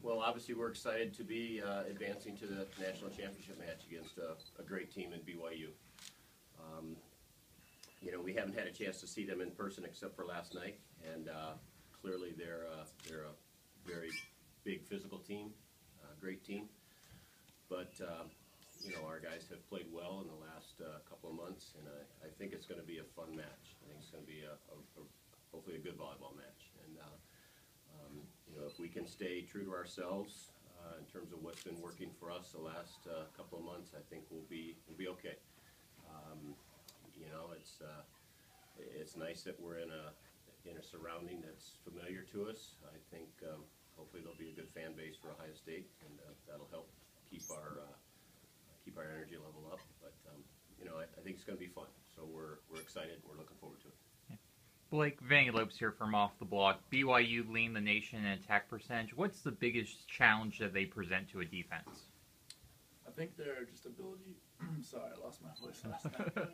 Well, obviously we're excited to be advancing to the national championship match against a great team in BYU. You know, we haven't had a chance to see them in person except for last night, and clearly they're a very big physical team, great team. But you know, our guys have played well in the last couple of months, and I think it's going to be a fun match. I think it's going to be hopefully a good volleyball match. And you know, if we can stay true to ourselves in terms of what's been working for us the last couple of months, I think we'll be okay. You know, it's nice that we're in a surrounding that's familiar to us. I think hopefully there'll be a good fan base for Ohio State, and that'll help keep our energy level up. But you know, I think it's going to be fun. So we're excited. We're looking forward to it. Blake, Vanny Lopes here from Off the Block. BYU lead the nation in attack percentage. What's the biggest challenge that they present to a defense? I think their just ability. Sorry, I lost my voice last night.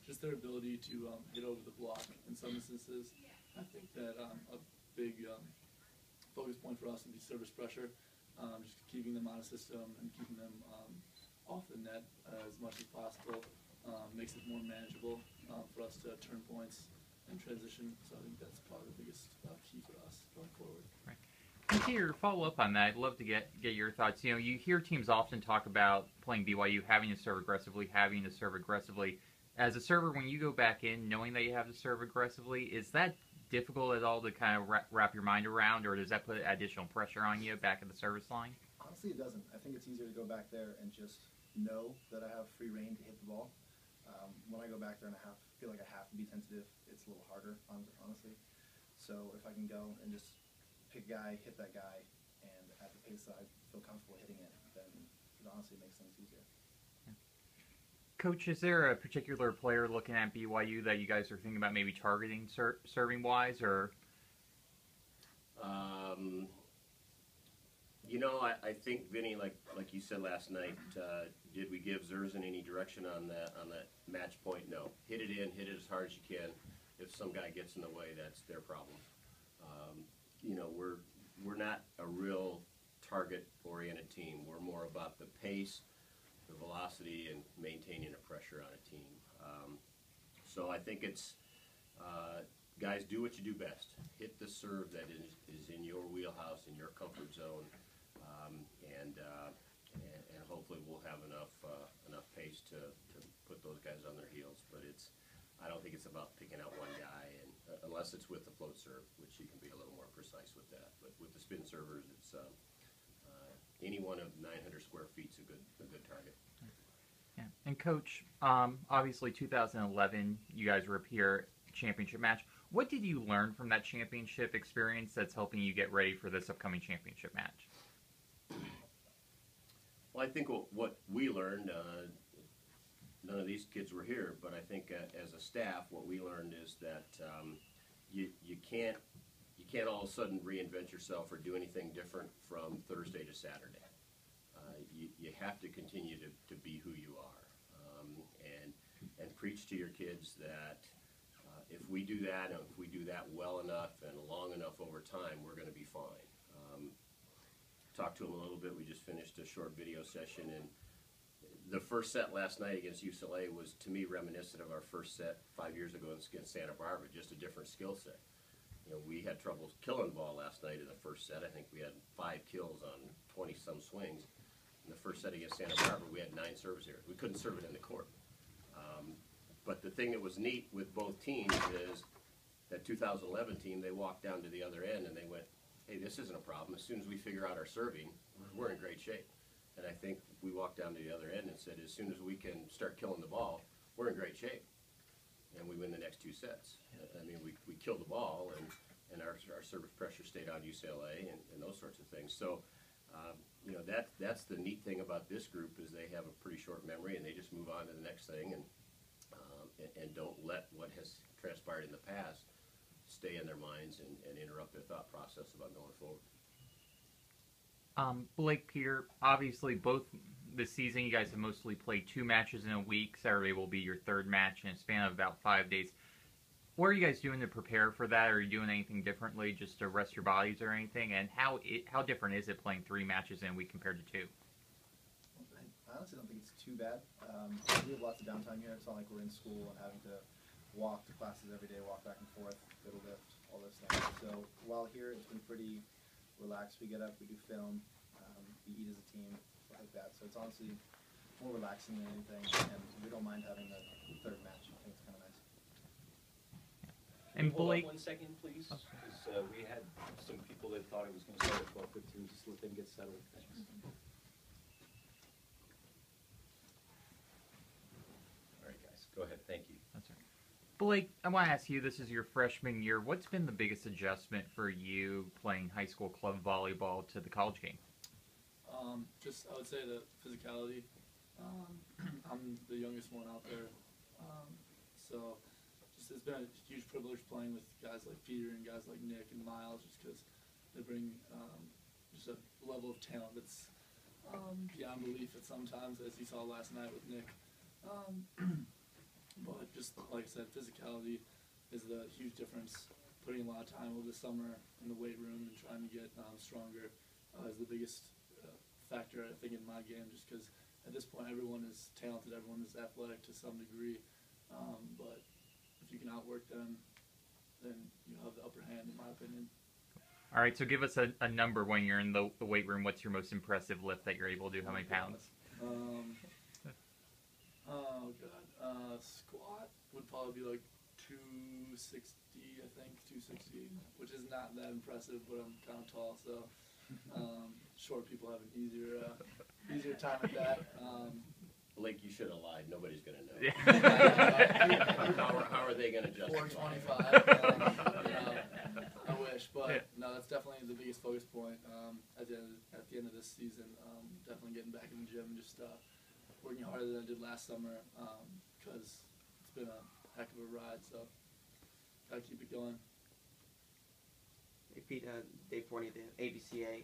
Just their ability to hit over the block in some instances. I think that a big focus point for us would be service pressure, just keeping them out of system and keeping them off the net as much as possible makes it more manageable for us to turn points and transition. So I think that's probably the biggest key for us going forward. Right. And to your follow-up on that, I'd love to get your thoughts. You know, you hear teams often talk about playing BYU, having to serve aggressively. As a server, when you go back in, knowing that you have to serve aggressively, is that difficult at all to kind of wrap your mind around, or does that put additional pressure on you back at the service line? Honestly, it doesn't. I think it's easier to go back there and just know that I have free reign to hit the ball. When I go back there and I feel like I have to be tentative, it's a little harder, honestly. So if I can go and just pick a guy, hit that guy, and at the pace that I feel comfortable hitting it, then it honestly makes things easier. Coach, is there a particular player looking at BYU that you guys are thinking about maybe targeting serving-wise, or? You know, I think Vinny, like you said last night, did we give Zerzan any direction on that match point? No. Hit it in, hit it as hard as you can. If some guy gets in the way, that's their problem. You know, we're not a real target-oriented team. We're more about the pace, the velocity, and maintaining a pressure on a team. So I think it's guys, do what you do best. Hit the serve that is in your wheelhouse, in your comfort zone, and hopefully we'll have enough pace to put those guys on their heels. But I don't think it's about picking out one guy, and unless it's with the float serve, which you can be a little more precise with that. But with the spin servers, it's any one of 900 square feet is a good target. Yeah. And Coach, obviously 2011, you guys were up here, championship match. What did you learn from that championship experience that's helping you get ready for this upcoming championship match? Well, I think what we learned, none of these kids were here, but I think as a staff, what we learned is that you can't all of a sudden reinvent yourself or do anything different from Thursday to Saturday. You have to continue to be who you are, and preach to your kids that if we do that, and if we do that well enough and long enough over time, we're going to be fine. Talked to them a little bit. We just finished a short video session, and the first set last night against UCLA was, to me, reminiscent of our first set 5 years ago against Santa Barbara, just a different skill set. You know, we had trouble killing the ball last night in the first set. I think we had 5 kills on 20-some swings. In the first set against Santa Barbara, we had 9 service errors. We couldn't serve it in the court. But the thing that was neat with both teams is that 2011 team, they walked down to the other end and they went, hey, this isn't a problem. As soon as we figure out our serving, we're in great shape. And I think we walked down to the other end and said, as soon as we can start killing the ball, we're in great shape. And we win the next 2 sets. I mean, we killed the ball, and our service pressure stayed on UCLA and those sorts of things. So, you know, that's the neat thing about this group is they have a pretty short memory, and they just move on to the next thing and don't let what has transpired in the past stay in their minds and interrupt their thought process about going forward. Blake, Peter, obviously both this season you guys have mostly played 2 matches in a week. Saturday will be your 3rd match in a span of about 5 days. what are you guys doing to prepare for that? Are you doing anything differently just to rest your bodies or anything? And how different is it playing 3 matches in a week compared to 2? I honestly don't think it's too bad. We have lots of downtime here. It's not like we're in school and having to walk to classes every day, walk back and forth, go to lift, all those things. So while here, it's been pretty relaxed. We get up, we do film, we eat as a team, stuff like that. So it's honestly more relaxing than anything, and we don't mind having a 3rd match. I think it's kind of nice. And Hold Blake, on 1 second, please, because we had some people that thought it was going to start at 12:15. Just let them get settled. Thanks. All right, guys, go ahead. Thank you. that's right. Blake, I want to ask you, this is your freshman year. What's been the biggest adjustment for you playing high school club volleyball to the college game? Just, I would say the physicality. I'm the youngest one out there, so just it's been a huge privilege playing with guys like Peter and guys like Nick and Miles, just because they bring just a level of talent that's beyond belief at sometimes, as you saw last night with Nick. But just like I said, physicality is the huge difference. Putting a lot of time over the summer in the weight room and trying to get stronger is the biggest factor, I think, in my game, just because at this point everyone is talented, everyone is athletic to some degree, but if you can outwork them, then you have the upper hand, in my opinion. All right, so give us a number when you're in the weight room. What's your most impressive lift that you're able to do? How many pounds? Oh god, squat would probably be like 260, I think, 260, which is not that impressive, but I'm kind of tall, so short people have an easier time at that. Blake, you should have lied. Nobody's going to know. Yeah. How are they going to justify 425. I wish, but no, that's definitely the biggest focus point at the end of this season. Definitely getting back in the gym and just working harder than I did last summer, because it's been a heck of a ride. So gotta keep it going. Hey Pete, Dave Forney, the ABCA.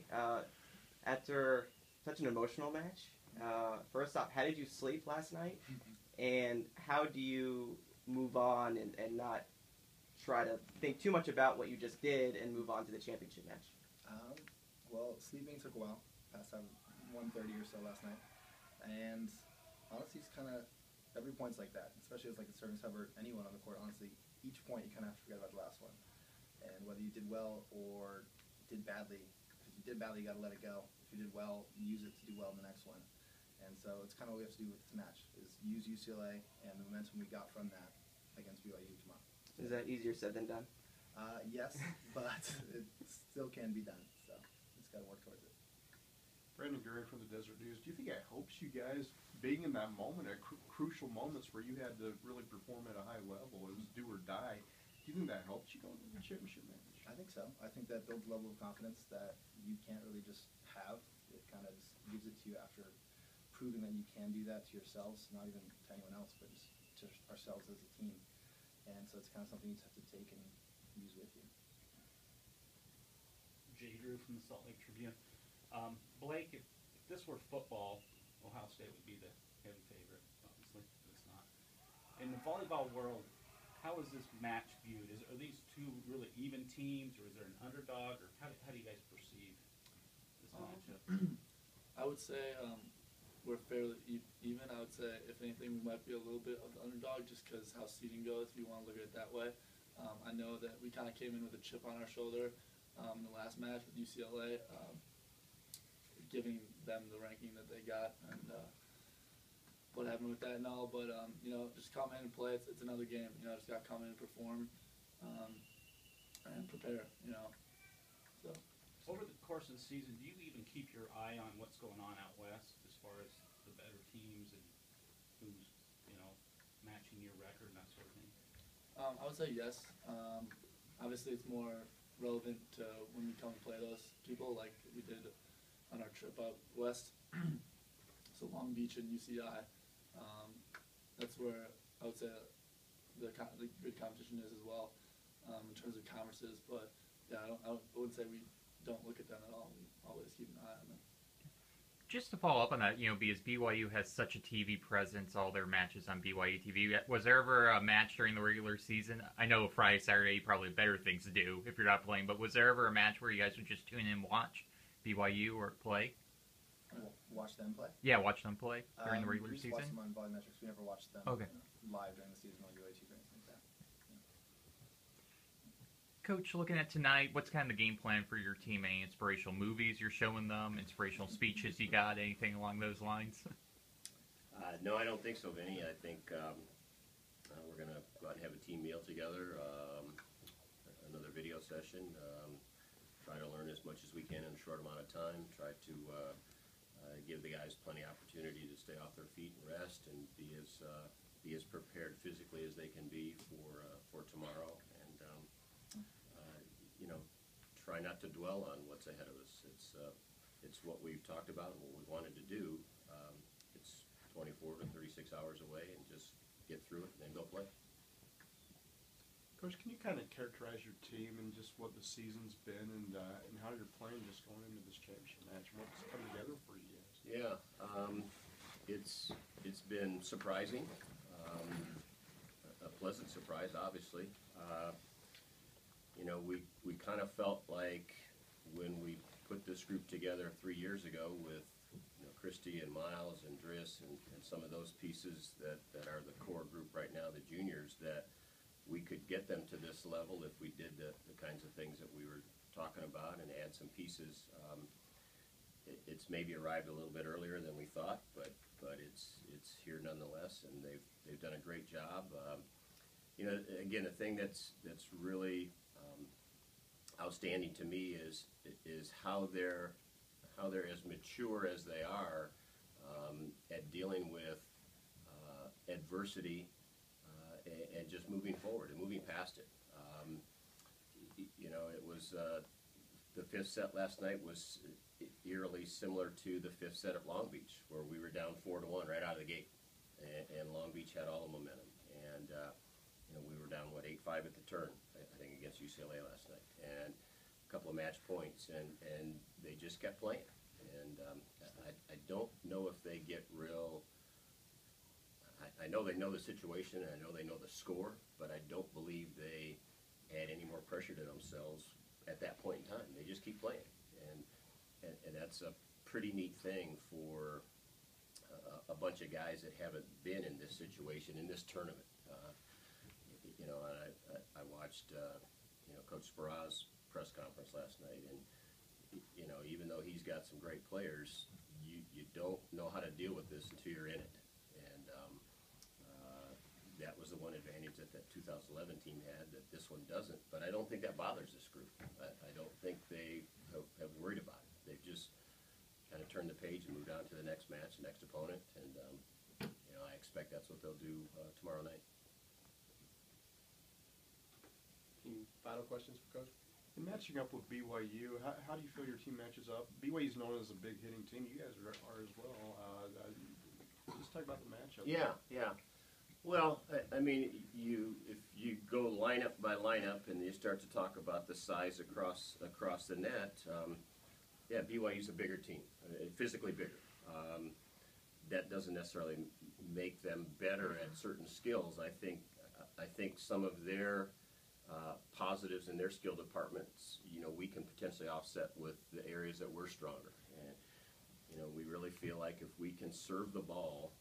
After such an emotional match, first off, how did you sleep last night? And how do you move on and not try to think too much about what you just did and move on to the championship match? Well, sleeping took a while, past 1:30 or so last night. And honestly, it's kind of, every point's like that, especially as like a serving sub or anyone on the court. Honestly, each point you kind of have to forget about the last one. And whether you did well or did badly, if you did badly, you got to let it go. If you did well, use it to do well in the next one. And so it's kind of what we have to do with this match, is use UCLA and the momentum we got from that against BYU tomorrow. Is that easier said than done? Yes, but it still can be done. So just got to work towards it. Brandon Gurry from the Desert News. Do you think it helps you guys being in that moment, at crucial moments where you had to really perform at a high level? It was do or die. Do you think that helps you going to the championship match? I think so. I think that builds a level of confidence that you can't really just have. It kind of just gives it to you after proving that you can do that to yourselves, not even to anyone else, but just to ourselves as a team. And so it's kind of something you just have to take and use with you. Jay Drew from the Salt Lake Tribune. Blake, if this were football, Ohio State would be the heavy favorite, obviously, but it's not. In the volleyball world, how is this match viewed? Are these two really even teams, or is there an underdog, or how do you guys perceive this matchup? I would say we're fairly even. I would say, if anything, we might be a little bit of the underdog just because how seeding goes, if you want to look at it that way. I know that we kind of came in with a chip on our shoulder in the last match with UCLA, giving them the ranking that they got, and what happened with that and all. But, just come in and play. It's another game. Just got to come in and perform and prepare, So. Over the course of the season, do you even keep your eye on what's going on out west as far as the better teams and who's, matching your record and that sort of thing? I would say yes. Obviously, it's more relevant to when we come and play those people like we did on our trip out west. So Long Beach and UCI. That's where I would say the good competition is as well in terms of conferences. But yeah, I wouldn't say we don't look at them at all. We always keep an eye on them. Just to follow up on that, because BYU has such a TV presence, all their matches on BYU TV, was there ever a match during the regular season? I know Friday, Saturday, probably better things to do if you're not playing, but was there ever a match where you guys would just tune in and watch BYU or play? Watch them play? Yeah, watch them play during the regular we just season? watch them on Volumetrics. We never watched them Okay. live during the season on UATV or anything like that. Coach, looking at tonight, what's kind of the game plan for your team? Any inspirational movies you're showing them? Inspirational speeches you got? Anything along those lines? No, I don't think so, Vinny. I think we're going to go out and have a team meal together, another video session, try to learn as much as we can in a short amount of time, try to give the guys plenty of opportunity to stay off their feet and rest and be as prepared physically as they can be for tomorrow. And try not to dwell on what's ahead of us. It's what we've talked about and what we wanted to do. It's 24 to 36 hours away, and just get through it and then go play. Coach, can you kind of characterize your team and just what the season's been and how you're playing just going into this championship match and what's come together for you guys? Yeah, it's been surprising, a pleasant surprise, obviously. We kind of felt like when we put this group together 3 years ago with Christy and Miles and Driss and some of those pieces that are the core group right now, the juniors, that we could get them to this level if we did the kinds of things that we were talking about and add some pieces. It's maybe arrived a little bit earlier than we thought, but it's here nonetheless, and they've done a great job. Again, the thing that's really outstanding to me is how they're as mature as they are at dealing with adversity and just moving forward and moving past it. It was the fifth set last night was eerily similar to the fifth set at Long Beach, where we were down 4-1 right out of the gate, and Long Beach had all the momentum. And we were down 8-5 at the turn, I think, against UCLA last night, and a couple of match points, and they just kept playing. And I don't know if they get real. I know they know the situation, and I know they know the score, but I don't believe they add any more pressure to themselves at that point in time. They just keep playing, and that's a pretty neat thing for a bunch of guys that haven't been in this situation, in this tournament. I watched Coach Sparrow's press conference last night, and even though he's got some great players, you don't know how to deal with this until you're in it. And that was the one advantage that 2011 team had that this one doesn't. But I don't think that bothers this group. I don't think they have worried about it. They've just kind of turned the page and moved on to the next match, the next opponent, and I expect that's what they'll do tomorrow night. Any final questions for Coach? In matching up with BYU, how do you feel your team matches up? BYU's known as a big hitting team. You guys are as well. Just talk about the matchup. Yeah. Well, I mean, if you go lineup by lineup and you start to talk about the size across the net, BYU's a bigger team, physically bigger. That doesn't necessarily make them better at certain skills. I think some of their positives in their skill departments, we can potentially offset with the areas that we're stronger. And we really feel like if we can serve the ball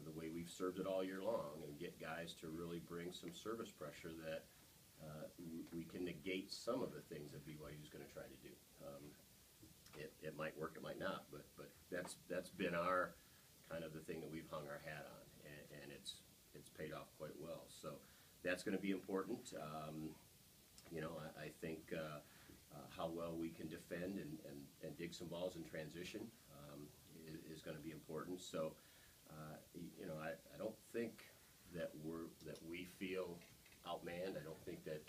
the way we've served it all year long and get guys to really bring some service pressure, that we can negate some of the things that BYU is going to try to do. It might work, it might not, but that's been our kind of the thing that we've hung our hat on, and it's paid off quite well. So that's going to be important. I think how well we can defend and dig some balls in transition is going to be important. So I don't think that we feel outmanned. I don't think that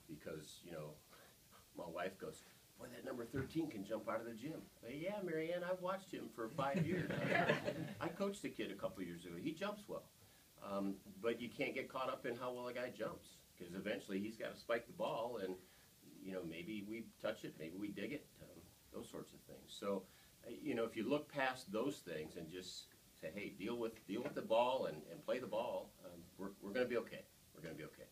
because my wife goes, boy, that number 13 can jump out of the gym. Yeah, Marianne, I've watched him for 5 years. I coached a kid a couple years ago. He jumps well. But you can't get caught up in how well a guy jumps, because eventually he's got to spike the ball, and maybe we touch it, maybe we dig it, those sorts of things. So you know, if you look past those things and just say, hey, deal with the ball and play the ball, we're going to be okay. We're going to be okay.